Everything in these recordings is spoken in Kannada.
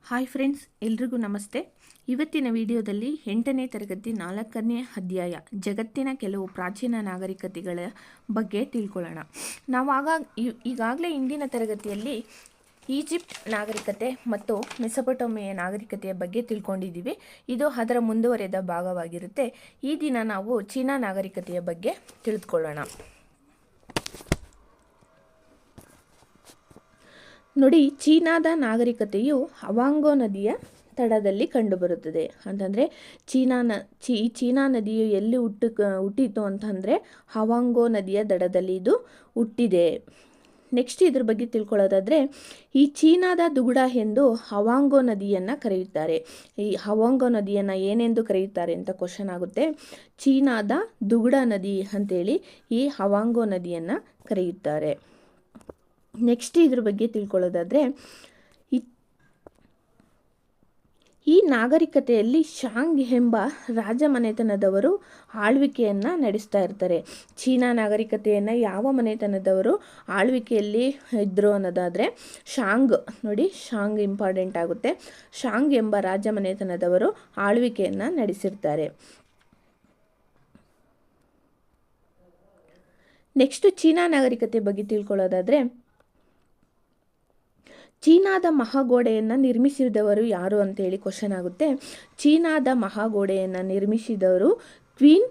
ಹಾಯ್ ಫ್ರೆಂಡ್ಸ್, ಎಲ್ರಿಗೂ ನಮಸ್ತೆ. ಇವತ್ತಿನ ವಿಡಿಯೋದಲ್ಲಿ 8ನೇ ತರಗತಿ 4ನೇ ಅಧ್ಯಾಯ ಜಗತ್ತಿನ ಕೆಲವು ಪ್ರಾಚೀನ ನಾಗರಿಕತೆಗಳ ಬಗ್ಗೆ ತಿಳ್ಕೊಳ್ಳೋಣ. ಈಗಾಗಲೇ ಇಂದಿನ ತರಗತಿಯಲ್ಲಿ ಈಜಿಪ್ಟ್ ನಾಗರಿಕತೆ ಮತ್ತು ಮೆಸೊಪೊಟೇಮಿಯಾ ನಾಗರಿಕತೆಯ ಬಗ್ಗೆ ತಿಳ್ಕೊಂಡಿದ್ದೀವಿ. ಇದು ಅದರ ಮುಂದುವರೆದ ಭಾಗವಾಗಿರುತ್ತೆ. ಈ ದಿನ ನಾವು ಚೀನಾ ನಾಗರಿಕತೆಯ ಬಗ್ಗೆ ತಿಳಿದುಕೊಳ್ಳೋಣ. ನೋಡಿ, ಚೀನಾದ ನಾಗರಿಕತೆಯು ಹವಾಂಗೋ ನದಿಯ ತಡದಲ್ಲಿ ಕಂಡುಬರುತ್ತದೆ. ಅಂತಂದರೆ ಚೀನಾ ನದಿಯು ಎಲ್ಲಿ ಹುಟ್ಟಿತು ಅಂತಂದರೆ ಹವಾಂಗೋ ನದಿಯ ದಡದಲ್ಲಿ ಇದು ಹುಟ್ಟಿದೆ. ನೆಕ್ಸ್ಟ್ ಇದ್ರ ಬಗ್ಗೆ ತಿಳ್ಕೊಳ್ಳೋದಾದರೆ, ಈ ಚೀನಾದ ದುಗುಡ ಎಂದು ಹವಾಂಗೋ ನದಿಯನ್ನು ಕರೆಯುತ್ತಾರೆ. ಈ ಹವಾಂಗೋ ನದಿಯನ್ನು ಏನೆಂದು ಕರೆಯುತ್ತಾರೆ ಅಂತ ಕ್ವಶನ್ ಆಗುತ್ತೆ. ಚೀನಾದ ದುಗುಡ ನದಿ ಅಂತೇಳಿ ಈ ಹವಾಂಗೋ ನದಿಯನ್ನು ಕರೆಯುತ್ತಾರೆ. ನೆಕ್ಸ್ಟ್ ಇದ್ರ ಬಗ್ಗೆ ತಿಳ್ಕೊಳ್ಳೋದಾದರೆ, ಈ ನಾಗರಿಕತೆಯಲ್ಲಿ ಶಾಂಗ್ ಎಂಬ ರಾಜಮನೆತನದವರು ಆಳ್ವಿಕೆಯನ್ನು ನಡೆಸ್ತಾ ಇರ್ತಾರೆ. ಚೀನಾ ನಾಗರಿಕತೆಯನ್ನು ಯಾವ ಮನೆತನದವರು ಆಳ್ವಿಕೆಯಲ್ಲಿ ಇದ್ದರು ಅನ್ನೋದಾದರೆ ಶಾಂಗ್. ನೋಡಿ, ಶಾಂಗ್ ಇಂಪಾರ್ಟೆಂಟ್ ಆಗುತ್ತೆ. ಶಾಂಗ್ ಎಂಬ ರಾಜಮನೆತನದವರು ಆಳ್ವಿಕೆಯನ್ನು ನಡೆಸಿರ್ತಾರೆ. ನೆಕ್ಸ್ಟ್ ಚೀನಾ ನಾಗರಿಕತೆ ಬಗ್ಗೆ ತಿಳ್ಕೊಳ್ಳೋದಾದರೆ, ಚೀನಾದ ಮಹಾಗೋಡೆಯನ್ನು ನಿರ್ಮಿಸಿದವರು ಯಾರು ಅಂತೇಳಿ ಕ್ವಶನ್ ಆಗುತ್ತೆ. ಚೀನಾದ ಮಹಾಗೋಡೆಯನ್ನು ನಿರ್ಮಿಸಿದವರು ಕ್ವೀನ್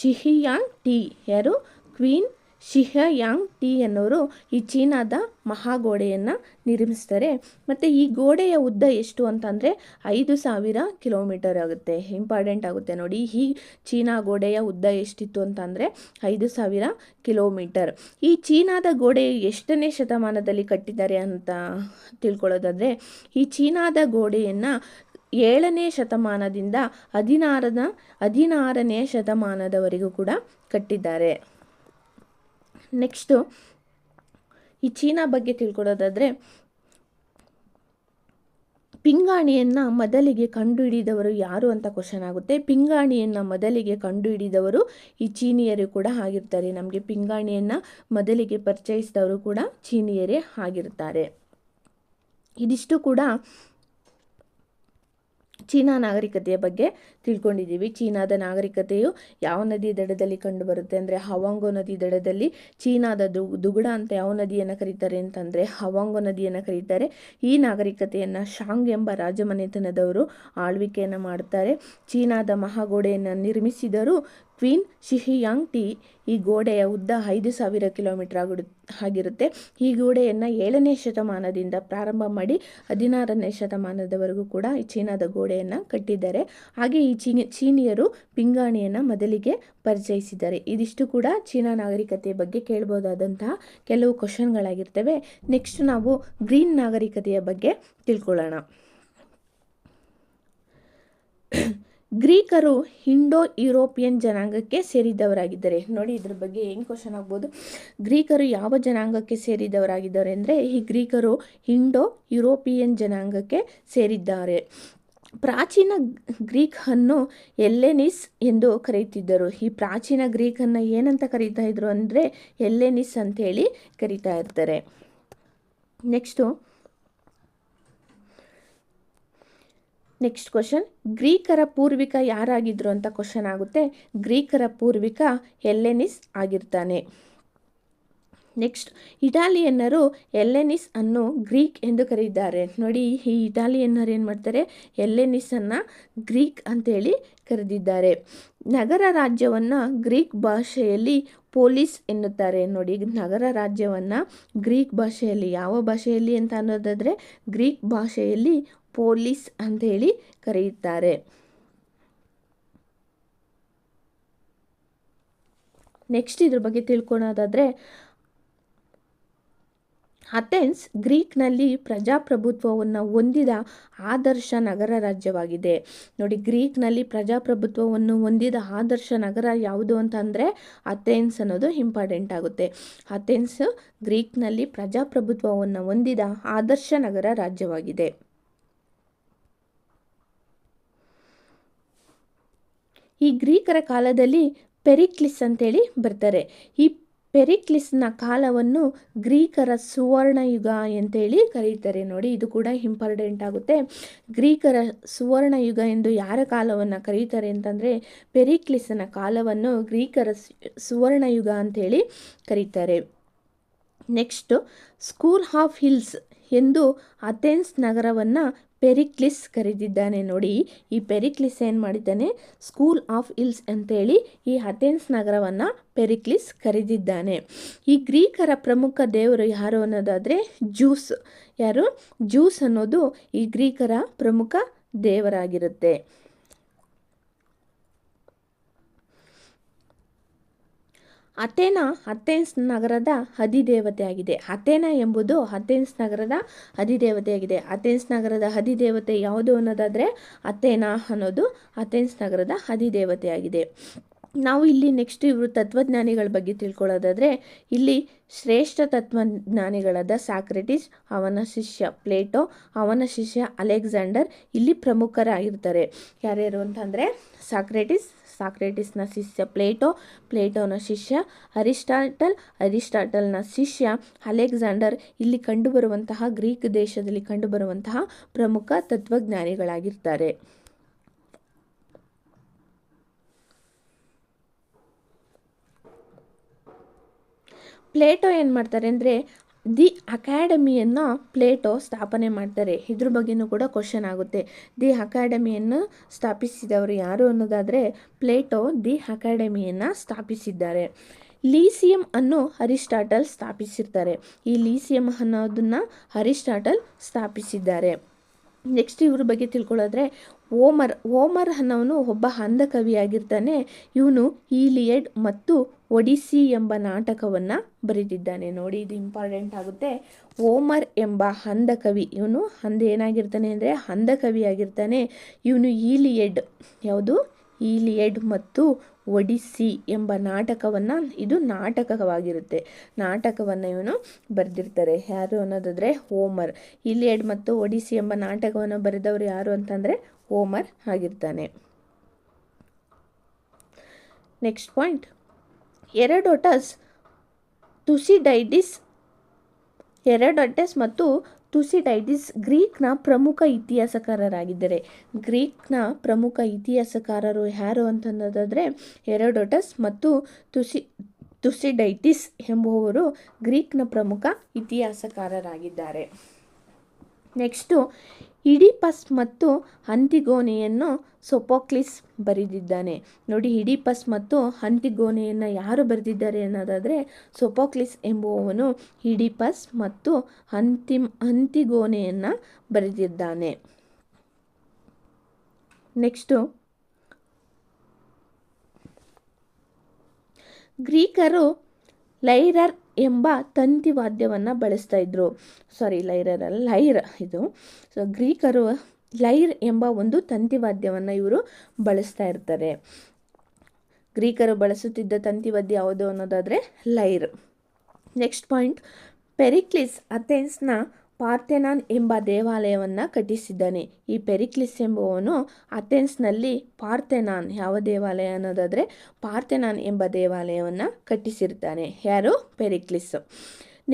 ಶಿಹಿಯಾಂಗ್ ಟಿ. ಯಾರು? ಕ್ವೀನ್ ಶಿಹಿಯಾಂಗ್ ಟಿ ಎನ್ನುವರು ಈ ಚೀನಾದ ಮಹಾಗೋಡೆಯನ್ನು ನಿರ್ಮಿಸ್ತಾರೆ. ಮತ್ತು ಈ ಗೋಡೆಯ ಉದ್ದ ಎಷ್ಟು ಅಂತಂದರೆ 5,000 ಕಿಲೋಮೀಟರ್ ಆಗುತ್ತೆ. ಇಂಪಾರ್ಟೆಂಟ್ ಆಗುತ್ತೆ ನೋಡಿ. ಈ ಚೀನಾ ಗೋಡೆಯ ಉದ್ದ ಎಷ್ಟಿತ್ತು ಅಂತಂದರೆ 5,000 ಕಿಲೋಮೀಟರ್. ಈ ಚೀನಾದ ಗೋಡೆ ಎಷ್ಟನೇ ಶತಮಾನದಲ್ಲಿ ಕಟ್ಟಿದ್ದಾರೆ ಅಂತ ತಿಳ್ಕೊಳ್ಳೋದಾದರೆ, ಈ ಚೀನಾದ ಗೋಡೆಯನ್ನು 7ನೇ ಶತಮಾನದಿಂದ 16ನೇ ಶತಮಾನದವರೆಗೂ ಕೂಡ ಕಟ್ಟಿದ್ದಾರೆ. ನೆಕ್ಸ್ಟು ಈ ಚೀನಾ ಬಗ್ಗೆ ತಿಳ್ಕೊಳ್ಳೋದಾದರೆ, ಪಿಂಗಾಣಿಯನ್ನು ಮೊದಲಿಗೆ ಕಂಡುಹಿಡಿದವರು ಯಾರು ಅಂತ ಕ್ವಶನ್ ಆಗುತ್ತೆ. ಪಿಂಗಾಣಿಯನ್ನು ಮೊದಲಿಗೆ ಕಂಡುಹಿಡಿದವರು ಈ ಚೀನಿಯರು ಕೂಡ ಆಗಿರ್ತಾರೆ. ನಮಗೆ ಪಿಂಗಾಣಿಯನ್ನು ಮೊದಲಿಗೆ ಪರಿಚಯಿಸಿದವರು ಕೂಡ ಚೀನಿಯರೇ ಆಗಿರ್ತಾರೆ. ಇದಿಷ್ಟು ಕೂಡ ಚೀನಾ ನಾಗರಿಕತೆಯ ಬಗ್ಗೆ ತಿಳ್ಕೊಂಡಿದ್ದೀವಿ. ಚೀನಾದ ನಾಗರಿಕತೆಯು ಯಾವ ನದಿ ದಡದಲ್ಲಿ ಕಂಡುಬರುತ್ತೆ ಅಂದರೆ ಹವಾಂಗೋ ನದಿ ದಡದಲ್ಲಿ. ಚೀನಾದ ದುಗುಡ ಅಂತ ಯಾವ ನದಿಯನ್ನು ಕರೀತಾರೆ ಅಂತಂದರೆ ಹವಾಂಗೋ ನದಿಯನ್ನು ಕರೀತಾರೆ. ಈ ನಾಗರಿಕತೆಯನ್ನು ಶಾಂಗ್ ಎಂಬ ರಾಜಮನೆತನದವರು ಆಳ್ವಿಕೆಯನ್ನು ಮಾಡ್ತಾರೆ. ಚೀನಾದ ಮಹಾಗೋಡೆಯನ್ನು ನಿರ್ಮಿಸಿದರು ಕ್ವೀನ್ ಶಿಹಿಯಾಂಗ್ ಟಿ. ಈ ಗೋಡೆಯ ಉದ್ದ 5,000 ಕಿಲೋಮೀಟರ್ ಆಗಿರುತ್ತೆ. ಈ ಗೋಡೆಯನ್ನು 7ನೇ ಶತಮಾನದಿಂದ ಪ್ರಾರಂಭ ಮಾಡಿ 16ನೇ ಶತಮಾನದವರೆಗೂ ಕೂಡ ಈ ಚೀನಾದ ಗೋಡೆಯನ್ನು ಕಟ್ಟಿದ್ದಾರೆ. ಹಾಗೆ ಈ ಚೀನಿಯರು ಪಿಂಗಾಣಿಯನ್ನು ಮೊದಲಿಗೆ ಪರಿಚಯಿಸಿದ್ದಾರೆ. ಇದಿಷ್ಟು ಕೂಡ ಚೀನಾ ನಾಗರಿಕತೆಯ ಬಗ್ಗೆ ಕೇಳ್ಬೋದಾದಂತಹ ಕೆಲವು ಕ್ವಶನ್ಗಳಾಗಿರ್ತವೆ. ನೆಕ್ಸ್ಟ್ ನಾವು ಗ್ರೀನ್ ನಾಗರಿಕತೆಯ ಬಗ್ಗೆ ತಿಳ್ಕೊಳ್ಳೋಣ. ಗ್ರೀಕರು ಇಂಡೋ ಯುರೋಪಿಯನ್ ಜನಾಂಗಕ್ಕೆ ಸೇರಿದವರಾಗಿದ್ದಾರೆ. ನೋಡಿ, ಇದ್ರ ಬಗ್ಗೆ ಏನು ಕ್ವಶನ್ ಆಗ್ಬೋದು. ಗ್ರೀಕರು ಯಾವ ಜನಾಂಗಕ್ಕೆ ಸೇರಿದವರಾಗಿದ್ದಾರೆ ಅಂದರೆ ಈ ಗ್ರೀಕರು ಇಂಡೋ ಯುರೋಪಿಯನ್ ಜನಾಂಗಕ್ಕೆ ಸೇರಿದ್ದಾರೆ. ಪ್ರಾಚೀನ ಗ್ರೀಕ್ ಅನ್ನು ಎಲ್ಲೆನಿಸ್ ಎಂದು ಕರೀತಿದ್ದರು. ಈ ಪ್ರಾಚೀನ ಗ್ರೀಕನ್ನು ಏನಂತ ಕರೀತಾ ಇದ್ರು ಅಂದರೆ ಎಲ್ಲೆನಿಸ್ ಅಂತೇಳಿ ಕರೀತಾ ಇರ್ತಾರೆ. ನೆಕ್ಸ್ಟ್ ಕ್ವಶನ್, ಗ್ರೀಕರ ಪೂರ್ವಿಕ ಯಾರಾಗಿದ್ರು ಅಂತ ಕ್ವಶನ್ ಆಗುತ್ತೆ. ಗ್ರೀಕರ ಪೂರ್ವಿಕ ಎಲ್ಲೆನಿಸ್ ಆಗಿರ್ತಾನೆ. ನೆಕ್ಸ್ಟ್, ಇಟಾಲಿಯನ್ನರು ಎಲ್ಲೆನಿಸ್ ಅನ್ನು ಗ್ರೀಕ್ ಎಂದು ಕರೀತಾರೆ. ನೋಡಿ, ಈ ಇಟಾಲಿಯನ್ನರು ಏನು ಮಾಡ್ತಾರೆ, ಎಲ್ಲೆನಿಸ್ ಅನ್ನು ಗ್ರೀಕ್ ಅಂತೇಳಿ ಕರೆದಿದ್ದಾರೆ. ನಗರ ರಾಜ್ಯವನ್ನು ಗ್ರೀಕ್ ಭಾಷೆಯಲ್ಲಿ ಪೋಲಿಸ್ ಎನ್ನುತ್ತಾರೆ. ನೋಡಿ, ನಗರ ರಾಜ್ಯವನ್ನು ಗ್ರೀಕ್ ಭಾಷೆಯಲ್ಲಿ, ಯಾವ ಭಾಷೆಯಲ್ಲಿ ಅಂತ ಅನ್ನೋದಾದರೆ ಗ್ರೀಕ್ ಭಾಷೆಯಲ್ಲಿ ಪೋಲಿಸ್ ಅಂತೇಳಿ ಕರೆಯುತ್ತಾರೆ. ನೆಕ್ಸ್ಟ್ ಇದ್ರ ಬಗ್ಗೆ ತಿಳ್ಕೊಳ್ಳೋದಾದರೆ, ಅಥೆನ್ಸ್ ಗ್ರೀಕ್ನಲ್ಲಿ ಪ್ರಜಾಪ್ರಭುತ್ವವನ್ನು ಹೊಂದಿದ ಆದರ್ಶ ನಗರ ರಾಜ್ಯವಾಗಿದೆ. ನೋಡಿ, ಗ್ರೀಕ್ನಲ್ಲಿ ಪ್ರಜಾಪ್ರಭುತ್ವವನ್ನು ಹೊಂದಿದ ಆದರ್ಶ ನಗರ ಯಾವುದು ಅಂತಂದರೆ ಅಥೆನ್ಸ್ ಅನ್ನೋದು ಇಂಪಾರ್ಟೆಂಟ್ ಆಗುತ್ತೆ. ಅಥೆನ್ಸ್ ಗ್ರೀಕ್ನಲ್ಲಿ ಪ್ರಜಾಪ್ರಭುತ್ವವನ್ನು ಹೊಂದಿದ ಆದರ್ಶ ನಗರ ರಾಜ್ಯವಾಗಿದೆ. ಈ ಗ್ರೀಕರ ಕಾಲದಲ್ಲಿ ಪೆರಿಕ್ಲಿಸ್ ಅಂತೇಳಿ ಬರ್ತಾರೆ. ಈ ಪೆರಿಕ್ಲಿಸ್ನ ಕಾಲವನ್ನು ಗ್ರೀಕರ ಸುವರ್ಣಯುಗ ಅಂತೇಳಿ ಕರೀತಾರೆ. ನೋಡಿ, ಇದು ಕೂಡ ಇಂಪಾರ್ಟೆಂಟ್ ಆಗುತ್ತೆ. ಗ್ರೀಕರ ಸುವರ್ಣಯುಗ ಎಂದು ಯಾರ ಕಾಲವನ್ನು ಕರೀತಾರೆ ಅಂತಂದರೆ, ಪೆರಿಕ್ಲಿಸ್ನ ಕಾಲವನ್ನು ಗ್ರೀಕರ ಸುವರ್ಣಯುಗ ಅಂತೇಳಿ ಕರೀತಾರೆ. ನೆಕ್ಸ್ಟ್, ಸ್ಕೂಲ್ ಆಫ್ ಹಿಲ್ಸ್ ಎಂದು ಅಥೆನ್ಸ್ ನಗರವನ್ನು ಪೆರಿಕ್ಲಿಸ್ ಕರೆದಿದ್ದಾನೆ. ನೋಡಿ, ಈ ಪೆರಿಕ್ಲಿಸ್ ಏನು ಮಾಡಿದ್ದಾನೆ, ಸ್ಕೂಲ್ ಆಫ್ ಹಿಲ್ಸ್ ಅಂತೇಳಿ ಈ ಅಥೆನ್ಸ್ ನಗರವನ್ನು ಪೆರಿಕ್ಲಿಸ್ ಕರೆದಿದ್ದಾನೆ. ಈ ಗ್ರೀಕರ ಪ್ರಮುಖ ದೇವರು ಯಾರು ಅನ್ನೋದಾದರೆ ಜ್ಯೂಸ್. ಯಾರು? ಜ್ಯೂಸ್ ಅನ್ನೋದು ಈ ಗ್ರೀಕರ ಪ್ರಮುಖ ದೇವರಾಗಿರುತ್ತೆ. ಅಥೆನ್ಸ್ ನಗರದ ಅಧಿದೇವತೆ ಆಗಿದೆ. ಅಥೆನಾ ಎಂಬುದು ಅಥೆನ್ಸ್ ನಗರದ ಅಧಿದೇವತೆಯಾಗಿದೆ. ಅಥೆನ್ಸ್ ನಗರದ ಅಧಿದೇವತೆ ಯಾವುದು ಅನ್ನೋದಾದರೆ ಅಥೆನಾ ಅನ್ನೋದು ಅಥೆನ್ಸ್ ನಗರದ ಅಧಿದೇವತೆಯಾಗಿದೆ. ನಾವು ಇಲ್ಲಿ ನೆಕ್ಸ್ಟ್ ಇವರು ತತ್ವಜ್ಞಾನಿಗಳ ಬಗ್ಗೆ ತಿಳ್ಕೊಳ್ಳೋದಾದರೆ, ಇಲ್ಲಿ ಶ್ರೇಷ್ಠ ತತ್ವಜ್ಞಾನಿಗಳಾದ ಸಾಕ್ರೆಟಿಸ್, ಅವನ ಶಿಷ್ಯ ಪ್ಲೇಟೋ, ಅವನ ಶಿಷ್ಯ ಅಲೆಕ್ಸಾಂಡರ್ ಇಲ್ಲಿ ಪ್ರಮುಖರಾಗಿರ್ತಾರೆ. ಯಾರ್ಯಾರು ಅಂತಂದರೆ ಸಾಕ್ರೆಟಿಸ್ನ ಶಿಷ್ಯ ಪ್ಲೇಟೋನ ಶಿಷ್ಯ ಅರಿಸ್ಟಾಟಲ್ನ ಶಿಷ್ಯ ಅಲೆಕ್ಸಾಂಡರ್ ಇಲ್ಲಿ ಕಂಡುಬರುವಂತಹ ಗ್ರೀಕ್ ದೇಶದಲ್ಲಿ ಕಂಡುಬರುವಂತಹ ಪ್ರಮುಖ ತತ್ವಜ್ಞಾನಿಗಳಾಗಿರ್ತಾರೆ. ಪ್ಲೇಟೋ ಏನು ಮಾಡ್ತಾರೆ ಅಂದರೆ, ದಿ ಅಕಾಡೆಮಿಯನ್ನು ಪ್ಲೇಟೋ ಸ್ಥಾಪನೆ ಮಾಡ್ತಾರೆ. ಇದ್ರ ಬಗ್ಗೆನೂ ಕೂಡ ಕ್ವಶನ್ ಆಗುತ್ತೆ. ದಿ ಅಕಾಡೆಮಿಯನ್ನು ಸ್ಥಾಪಿಸಿದವರು ಯಾರು ಅನ್ನೋದಾದರೆ ಪ್ಲೇಟೋ ದಿ ಅಕಾಡೆಮಿಯನ್ನು ಸ್ಥಾಪಿಸಿದ್ದಾರೆ. ಲೀಸಿಯಂ ಅನ್ನು ಅರಿಸ್ಟಾಟಲ್ ಸ್ಥಾಪಿಸಿರ್ತಾರೆ. ಈ ಲೀಸಿಯಂ ಅನ್ನೋದನ್ನು ಅರಿಸ್ಟಾಟಲ್ ಸ್ಥಾಪಿಸಿದ್ದಾರೆ. ನೆಕ್ಸ್ಟ್ ಇವ್ರ ಬಗ್ಗೆ ತಿಳ್ಕೊಳ್ಳೋದ್ರೆ, ಓಮರ್ ಅನ್ನೋನು ಒಬ್ಬ ಅಂಧ ಕವಿಯಾಗಿರ್ತಾನೆ. ಇವನು ಈಲಿಯಡ್ ಮತ್ತು ಒಡಿಸ್ಸಿ ಎಂಬ ನಾಟಕವನ್ನು ಬರೆದಿದ್ದಾನೆ. ನೋಡಿ, ಇದು ಇಂಪಾರ್ಟೆಂಟ್ ಆಗುತ್ತೆ. ಓಮರ್ ಎಂಬ ಅಂಧ ಕವಿ, ಇವನು ಏನಾಗಿರ್ತಾನೆ ಅಂದರೆ ಅಂಧ ಕವಿಯಾಗಿರ್ತಾನೆ. ಇವನು ಈಲಿಯಡ್ ಮತ್ತು ಒಡಿಸ್ಸಿ ಎಂಬ ನಾಟಕವನ್ನು, ಇದು ನಾಟಕವಾಗಿರುತ್ತೆ, ನಾಟಕವನ್ನು ಇವನು ಬರೆದಿರ್ತಾರೆ. ಯಾರು ಅನ್ನೋದಾದರೆ ಓಮರ್. ಈಲಿಯಡ್ ಮತ್ತು ಒಡಿಸ್ಸಿ ಎಂಬ ನಾಟಕವನ್ನು ಬರೆದವರು ಯಾರು ಅಂತಂದರೆ ಓಮರ್ ಆಗಿರ್ತಾನೆ. ನೆಕ್ಸ್ಟ್ ಪಾಯಿಂಟ್, ಹೆರೋಡೋಟಸ್ ಮತ್ತು ತುಸಿಡೈಡಿಸ್ ಗ್ರೀಕ್ನ ಪ್ರಮುಖ ಇತಿಹಾಸಕಾರರಾಗಿದ್ದಾರೆ. ಗ್ರೀಕ್ನ ಪ್ರಮುಖ ಇತಿಹಾಸಕಾರರು ಯಾರು ಅಂತಂದಾದರೆ ಹೆರೋಡೋಟಸ್ ಮತ್ತು ತುಸಿಡೈಟಿಸ್ ಎಂಬುವವರು ಗ್ರೀಕ್ನ ಪ್ರಮುಖ ಇತಿಹಾಸಕಾರರಾಗಿದ್ದಾರೆ. ನೆಕ್ಸ್ಟು, ಇಡಿಪಸ್ ಮತ್ತು ಅಂತಿಗೋನೆಯನ್ನು ಸೊಫೋಕ್ಲಿಸ್ ಬರೆದಿದ್ದಾನೆ. ನೋಡಿ, ಇಡಿಪಸ್ ಮತ್ತು ಅಂತಿಗೋನೆಯನ್ನು ಯಾರು ಬರೆದಿದ್ದಾರೆ ಅನ್ನೋದಾದರೆ ಸೊಫೋಕ್ಲಿಸ್ ಎಂಬುವವನು ಇಡಿಪಸ್ ಮತ್ತು ಅಂತಿಗೋನೆಯನ್ನು ಬರೆದಿದ್ದಾನೆ. ನೆಕ್ಸ್ಟು, ಗ್ರೀಕರು ಲೈರರ್ ಎಂಬ ತಂತಿವಾದ್ಯವನ್ನು ಬಳಸ್ತಾ ಇದ್ರು. ಲೈರ್ ಇದು. ಸೊ ಗ್ರೀಕರು ಲೈರ್ ಎಂಬ ಒಂದು ತಂತಿವಾದ್ಯವನ್ನು ಇವರು ಬಳಸ್ತಾ ಇರ್ತಾರೆ. ಗ್ರೀಕರು ಬಳಸುತ್ತಿದ್ದ ತಂತಿವಾದ್ಯ ಯಾವುದು ಅನ್ನೋದಾದರೆ ಲೈರ್. ನೆಕ್ಸ್ಟ್ ಪಾಯಿಂಟ್, ಪೆರಿಕ್ಲಿಸ್ ಅಥೆನ್ಸ್ನ ಪಾರ್ಥೆನಾನ್ ಎಂಬ ದೇವಾಲಯವನ್ನು ಕಟ್ಟಿಸಿದ್ದಾನೆ. ಈ ಪೆರಿಕ್ಲಿಸ್ ಎಂಬುವನು ಅಥೆನ್ಸ್ನಲ್ಲಿ ಪಾರ್ಥೆನಾನ್, ಯಾವ ದೇವಾಲಯ ಅನ್ನೋದಾದರೆ ಪಾರ್ಥೆನಾನ್ ಎಂಬ ದೇವಾಲಯವನ್ನು ಕಟ್ಟಿಸಿರ್ತಾನೆ. ಯಾರು? ಪೆರಿಕ್ಲಿಸ್.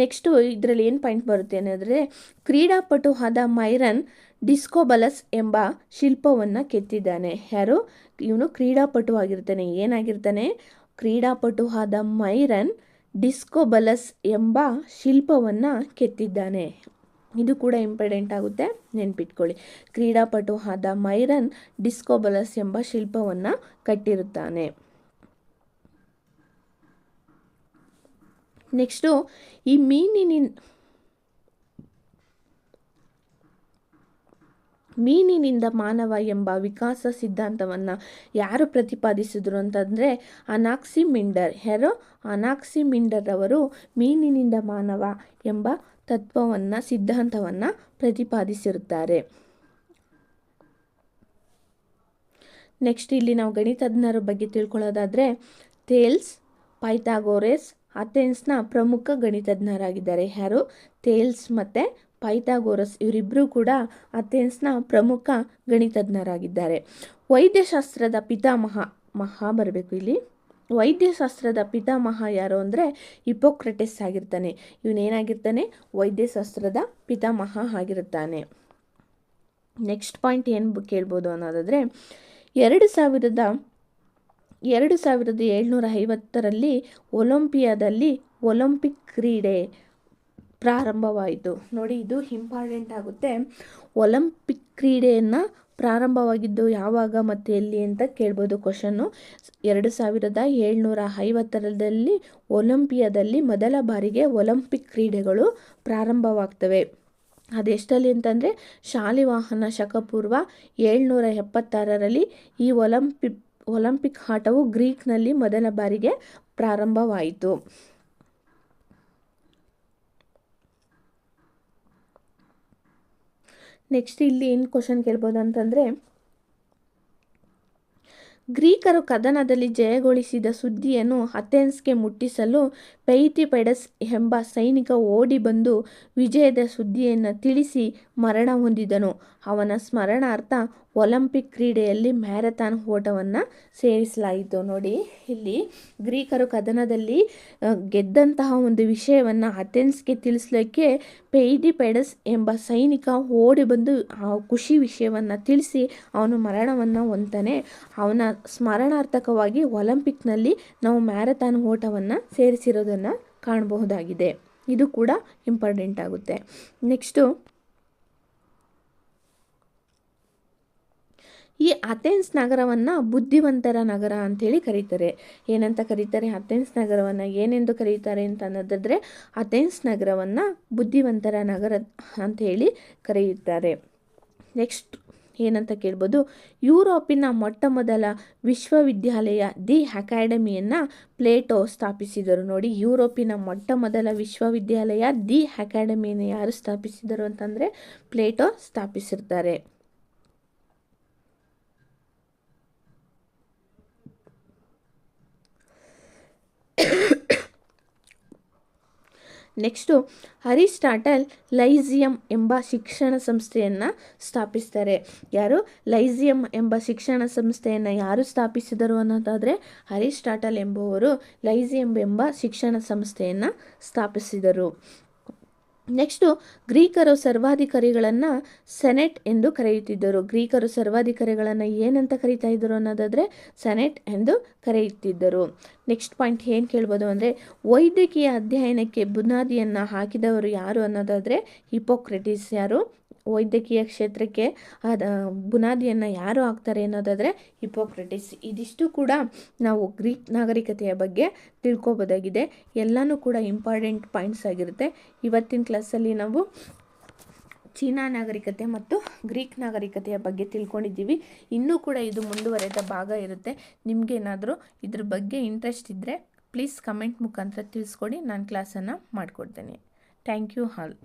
ನೆಕ್ಸ್ಟು ಇದರಲ್ಲಿ ಏನು ಪಾಯಿಂಟ್ ಬರುತ್ತೆ ಅನ್ನೋದ್ರೆ, ಕ್ರೀಡಾಪಟು ಆದ ಮೈರನ್ ಡಿಸ್ಕೋಬಲಸ್ ಎಂಬ ಶಿಲ್ಪವನ್ನು ಕೆತ್ತಿದ್ದಾನೆ. ಯಾರು? ಇವನು ಕ್ರೀಡಾಪಟು ಆಗಿರ್ತಾನೆ. ಏನಾಗಿರ್ತಾನೆ? ಕ್ರೀಡಾಪಟು ಆದ ಮೈರನ್ ಡಿಸ್ಕೋಬಲಸ್ ಎಂಬ ಶಿಲ್ಪವನ್ನು ಕೆತ್ತಿದ್ದಾನೆ. ಇದು ಕೂಡ ಇಂಪಾರ್ಟೆಂಟ್ ಆಗುತ್ತೆ, ನೆನ್ಪಿಟ್ಕೊಳ್ಳಿ. ಕ್ರೀಡಾಪಟು ಆದ ಮೈರನ್ ಡಿಸ್ಕೋಬಲಸ್ ಎಂಬ ಶಿಲ್ಪವನ್ನು ಕಟ್ಟಿರುತ್ತಾನೆ. ನೆಕ್ಸ್ಟು, ಈ ಮೀನಿನಿಂದ ಮಾನವ ಎಂಬ ವಿಕಾಸ ಸಿದ್ಧಾಂತವನ್ನು ಯಾರು ಪ್ರತಿಪಾದಿಸಿದ್ರು ಅಂತಂದರೆ ಅನಾಕ್ಸಿಮಿಂಡರ್. ಯಾರು? ಅನಾಕ್ಸಿಮಿಂಡರ್ ಅವರು ಮೀನಿನಿಂದ ಮಾನವ ಎಂಬ ಸಿದ್ಧಾಂತವನ್ನು ಪ್ರತಿಪಾದಿಸಿರುತ್ತಾರೆ. ನೆಕ್ಸ್ಟ್ ಇಲ್ಲಿ ನಾವು ಗಣಿತಜ್ಞರ ಬಗ್ಗೆ ತಿಳ್ಕೊಳ್ಳೋದಾದರೆ, ಥೇಲ್ಸ್, ಪೈಥಾಗೋರಸ್ ಅಥೆನ್ಸ್ನ ಪ್ರಮುಖ ಗಣಿತಜ್ಞರಾಗಿದ್ದಾರೆ. ಯಾರು? ಥೇಲ್ಸ್ ಮತ್ತು ಪೈಥಾಗೋರಸ್ ಇವರಿಬ್ಬರು ಕೂಡ ಅಥೆನ್ಸ್ನ ಪ್ರಮುಖ ಗಣಿತಜ್ಞರಾಗಿದ್ದಾರೆ. ವೈದ್ಯಶಾಸ್ತ್ರದ ಪಿತಾಮಹ ಬರಬೇಕು ಇಲ್ಲಿ. ವೈದ್ಯಶಾಸ್ತ್ರದ ಪಿತಾಮಹ ಯಾರು ಅಂದರೆ ಹಿಪೋಕ್ರಟಿಸ್ ಆಗಿರ್ತಾನೆ. ಇವನೇನಾಗಿರ್ತಾನೆ? ವೈದ್ಯಶಾಸ್ತ್ರದ ಪಿತಾಮಹ ಆಗಿರುತ್ತಾನೆ. ನೆಕ್ಸ್ಟ್ ಪಾಯಿಂಟ್ ಏನು ಕೇಳ್ಬೋದು ಅನ್ನೋದಾದರೆ 2750ರಲ್ಲಿ ಒಲಿಂಪಿಯಾದಲ್ಲಿ ಒಲಿಂಪಿಕ್ ಕ್ರೀಡೆ ಪ್ರಾರಂಭವಾಯಿತು. ನೋಡಿ, ಇದು ಇಂಪಾರ್ಟೆಂಟ್ ಆಗುತ್ತೆ. ಒಲಿಂಪಿಕ್ ಕ್ರೀಡೆಯನ್ನು ಪ್ರಾರಂಭವಾಗಿದ್ದು ಯಾವಾಗ ಮತ್ತು ಎಲ್ಲಿ ಅಂತ ಕೇಳ್ಬೋದು ಕ್ವಶನ್ನು. 2750ರಲ್ಲಿ ಒಲಿಂಪಿಯಾದಲ್ಲಿ ಮೊದಲ ಬಾರಿಗೆ ಒಲಿಂಪಿಕ್ ಕ್ರೀಡೆಗಳು ಪ್ರಾರಂಭವಾಗ್ತವೆ. ಅದೆಷ್ಟಲ್ಲಿ ಅಂತಂದರೆ ಶಾಲಿವಾಹನ ಶಕಪೂರ್ವ 776ರಲ್ಲಿ ಈ ಒಲಿಂಪಿಕ್ ಆಟವು ಗ್ರೀಕ್ನಲ್ಲಿ ಮೊದಲ ಬಾರಿಗೆ ಪ್ರಾರಂಭವಾಯಿತು. ನೆಕ್ಸ್ಟ್ ಇಲ್ಲಿ ಏನು ಕ್ವಶನ್ ಕೇಳ್ಬೋದು ಅಂತಂದರೆ, ಗ್ರೀಕರು ಕದನದಲ್ಲಿ ಜಯಗೊಳಿಸಿದ ಸುದ್ದಿಯನ್ನು ಅಥೆನ್ಸ್ಗೆ ಮುಟ್ಟಿಸಲು ಪೆಯಿಥಿಪೈಡಸ್ ಎಂಬ ಸೈನಿಕ ಓಡಿ ಬಂದು ವಿಜಯದ ಸುದ್ದಿಯನ್ನು ತಿಳಿಸಿ ಮರಣ ಹೊಂದಿದನು. ಅವನ ಸ್ಮರಣಾರ್ಥ ಒಲಿಂಪಿಕ್ ಕ್ರೀಡೆಯಲ್ಲಿ ಮ್ಯಾರಥಾನ್ ಓಟವನ್ನು ಸೇರಿಸಲಾಯಿತು. ನೋಡಿ, ಇಲ್ಲಿ ಗ್ರೀಕರು ಕದನದಲ್ಲಿ ಗೆದ್ದಂತಹ ಒಂದು ವಿಷಯವನ್ನು ಅಥೆನ್ಸ್ಗೆ ತಿಳಿಸ್ಲಿಕ್ಕೆ ಪೆಯಿಥಿಪೈಡಸ್ ಎಂಬ ಸೈನಿಕ ಓಡಿ ಬಂದು ಆ ಖುಷಿ ವಿಷಯವನ್ನು ತಿಳಿಸಿ ಅವನು ಮರಣವನ್ನು ಹೊಂದ್ತಾನೆ. ಅವನ ಸ್ಮರಣಾರ್ಥಕವಾಗಿ ಒಲಿಂಪಿಕ್ನಲ್ಲಿ ನಾವು ಮ್ಯಾರಥಾನ್ ಓಟವನ್ನು ಸೇರಿಸಿರೋದನ್ನು ಕಾಣಬಹುದಾಗಿದೆ. ಇದು ಕೂಡ ಇಂಪಾರ್ಟೆಂಟ್ ಆಗುತ್ತೆ. ನೆಕ್ಸ್ಟು, ಈ ಅಥೆನ್ಸ್ ನಗರವನ್ನು ಬುದ್ಧಿವಂತರ ನಗರ ಅಂಥೇಳಿ ಕರೀತಾರೆ. ಏನಂತ ಕರೀತಾರೆ? ಅಥೆನ್ಸ್ ನಗರವನ್ನು ಏನೆಂದು ಕರೀತಾರೆ ಅಂತ ಅನ್ನೋದಾದರೆ ಅಥೆನ್ಸ್ ನಗರವನ್ನು ಬುದ್ಧಿವಂತರ ನಗರ ಅಂಥೇಳಿ ಕರೆಯುತ್ತಾರೆ. ನೆಕ್ಸ್ಟ್ ಏನಂತ ಕೇಳ್ಬೋದು, ಯುರೋಪಿನ ಮೊಟ್ಟ ಮೊದಲ ವಿಶ್ವವಿದ್ಯಾಲಯ ದಿ ಅಕಾಡೆಮಿಯನ್ನು ಪ್ಲೇಟೋ ಸ್ಥಾಪಿಸಿದರು. ನೋಡಿ, ಯುರೋಪಿನ ಮೊಟ್ಟ ಮೊದಲ ವಿಶ್ವವಿದ್ಯಾಲಯ ದಿ ಅಕಾಡೆಮಿಯನ್ನು ಯಾರು ಸ್ಥಾಪಿಸಿದರು ಅಂತಂದರೆ ಪ್ಲೇಟೋ ಸ್ಥಾಪಿಸಿರ್ತಾರೆ. ನೆಕ್ಸ್ಟು, ಅರಿಸ್ಟಾಟಲ್ ಲೈಸಿಯಂ ಎಂಬ ಶಿಕ್ಷಣ ಸಂಸ್ಥೆಯನ್ನು ಸ್ಥಾಪಿಸ್ತಾರೆ. ಯಾರು? ಲೈಸಿಯಂ ಎಂಬ ಶಿಕ್ಷಣ ಸಂಸ್ಥೆಯನ್ನು ಯಾರು ಸ್ಥಾಪಿಸಿದರು ಅನ್ನೋದಾದರೆ ಅರಿಸ್ಟಾಟಲ್ ಎಂಬುವರು ಲೈಸಿಯಂ ಎಂಬ ಶಿಕ್ಷಣ ಸಂಸ್ಥೆಯನ್ನು ಸ್ಥಾಪಿಸಿದರು. ನೆಕ್ಸ್ಟು, ಗ್ರೀಕರು ಸರ್ವಾಧಿಕಾರಿಗಳನ್ನು ಸೆನೆಟ್ ಎಂದು ಕರೆಯುತ್ತಿದ್ದರು. ಗ್ರೀಕರು ಸರ್ವಾಧಿಕಾರಿಗಳನ್ನು ಏನಂತ ಕರೀತಾ ಇದ್ದರು ಅನ್ನೋದಾದರೆ ಸೆನೆಟ್ ಎಂದು ಕರೆಯುತ್ತಿದ್ದರು. ನೆಕ್ಸ್ಟ್ ಪಾಯಿಂಟ್ ಏನು ಕೇಳ್ಬೋದು ಅಂದರೆ, ವೈದ್ಯಕೀಯ ಅಧ್ಯಯನಕ್ಕೆ ಬುನಾದಿಯನ್ನು ಹಾಕಿದವರು ಯಾರು ಅನ್ನೋದಾದರೆ ಹಿಪೋಕ್ರಟಿಸ್. ಯಾರು? ವೈದ್ಯಕೀಯ ಕ್ಷೇತ್ರಕ್ಕೆ ಬುನಾದಿಯನ್ನು ಯಾರು ಹಾಕ್ತಾರೆ ಅನ್ನೋದಾದರೆ ಹಿಪೋಕ್ರಟಿಸ್. ಇದಿಷ್ಟು ಕೂಡ ನಾವು ಗ್ರೀಕ್ ನಾಗರಿಕತೆಯ ಬಗ್ಗೆ ತಿಳ್ಕೊಬೋದಾಗಿದೆ. ಎಲ್ಲನೂ ಕೂಡ ಇಂಪಾರ್ಟೆಂಟ್ ಪಾಯಿಂಟ್ಸ್ ಆಗಿರುತ್ತೆ. ಇವತ್ತಿನ ಕ್ಲಾಸಲ್ಲಿ ನಾವು ಚೀನಾ ನಾಗರಿಕತೆ ಮತ್ತು ಗ್ರೀಕ್ ನಾಗರಿಕತೆಯ ಬಗ್ಗೆ ತಿಳ್ಕೊಂಡಿದ್ದೀವಿ. ಇನ್ನೂ ಕೂಡ ಇದು ಮುಂದುವರೆದ ಭಾಗ ಇರುತ್ತೆ. ನಿಮಗೇನಾದರೂ ಇದ್ರ ಬಗ್ಗೆ ಇಂಟ್ರೆಸ್ಟ್ ಇದ್ದರೆ ಪ್ಲೀಸ್ ಕಮೆಂಟ್ ಮುಖಾಂತರ ತಿಳಿಸ್ಕೊಡಿ. ನಾನು ಕ್ಲಾಸನ್ನು ಮಾಡಿಕೊಡ್ತೇನೆ. Thank you all.